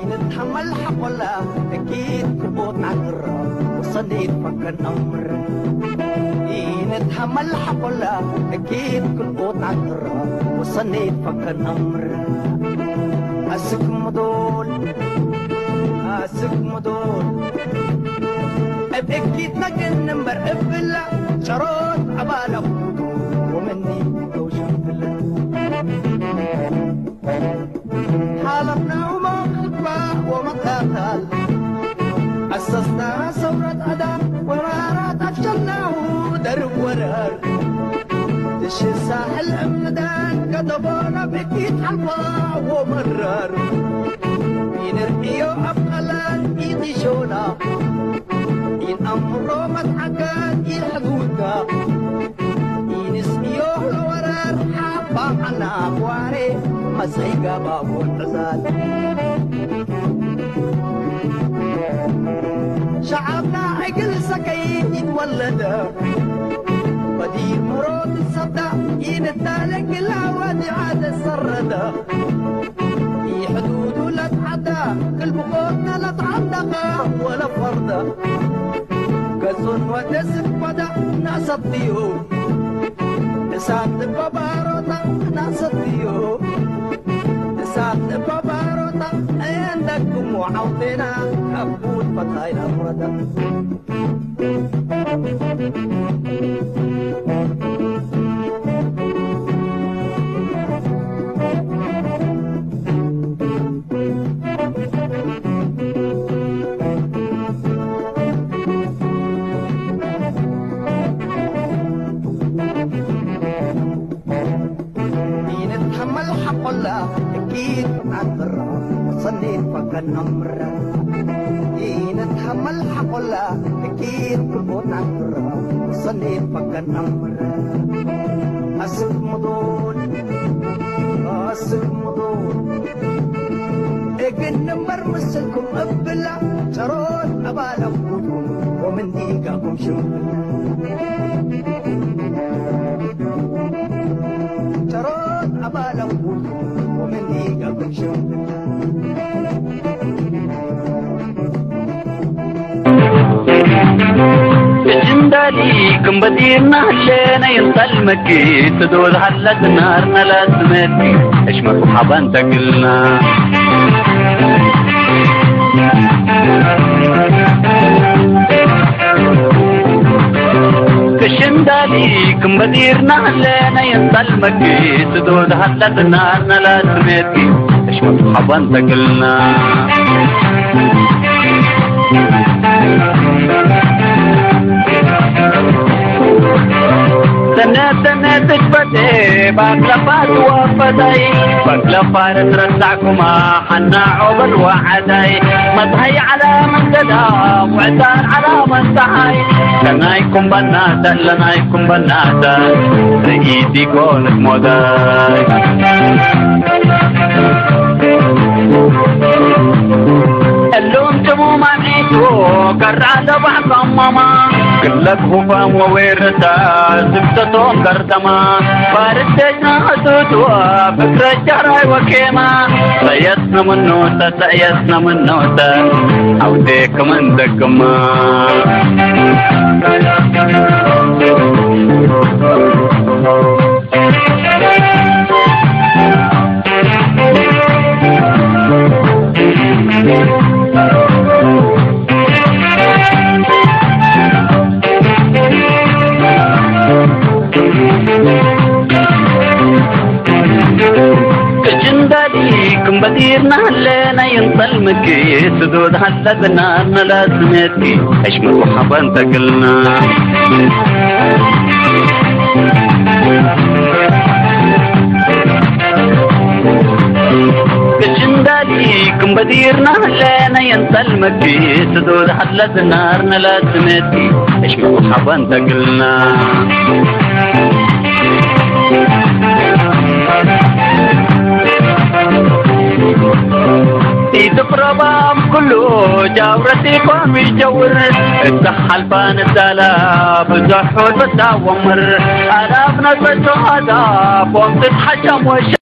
نتحمل حق ولا أكيد كبوت نعقرة وصنيت فكر أمر نتحمل حق ولا أكيد كبوت نعقرة وصنيت فكر أمر أسك مدول أكيد نقل نمبر أبلا شروط عبالة ومني توشن بلا حالتنا وما خطبة وما قاتل أسسنا ثورة أدم ورارات أفشلنا ودرب ورار تشي الساحل أمدان كتبونا بكيت حلوة ومرار ينرقيو أبقلان يطيشونا إن أمرو مدحقان يلحقونا ينسقيوه لورار حابا عنا أخواري مسيقى بابو العزال شعبنا عقل سكين يتولد ودير مرود الصدى ينتالك العوادي عاد السردة حدود لا تحدى كل بقوتنا لا تعدى ولا فرده كزون ودسك بدا ناس الطيور نسات بباروتا ناس الطيور نسات بباروتا عندكم وعوتنا أبود فتاي الأمردة أكيد عذرة وصليت فكر نمرة نتحمل حق ولا أكيد كبوت عذرة وصليت فكر نمرة أسك مضول إجن نمبر مسلكم أبلا شروط أبالا ومن ديقاكم شمبلا شروط أبالا ومن ديقاكم شمبلا جندالي كم بديرنا هلينا ينطل مكي تدول حلت نارنا لا تمتي اشمك وحبان تقلنا جندالي كم بديرنا هلينا ينطل مكي تدول حلت نارنا لا تمتي اشمك وحبان تقلنا سنة تجبتي باقلفات وفداي باقلفات ترسعكما حنا عبل وعداي مضهي على من قدا وعدان على من سحاي لنايكم بناتا رئيتي قولك موداي اللوم جمو ماميتو قرع لبعكم ماما كلك هفام وويرتا زبتتهم قردما فارتجنا حدودوا فكر الجهراي وكيما سيسنا من نوتا عوديك من دقما كم بديرنا هلينا ينطل مكي سدود حلتنا لا سميتي اشمر وحبان تقلنا جندالي كم بديرنا هلينا ينطل مكي سدود حلتنا لا سميتي اشمر وحبان تقلنا تفربام كله جاورتي قومي جور السحل بان الدلا بزحول بتاومر أنا ابن البيت هذا قوم تتحجم وش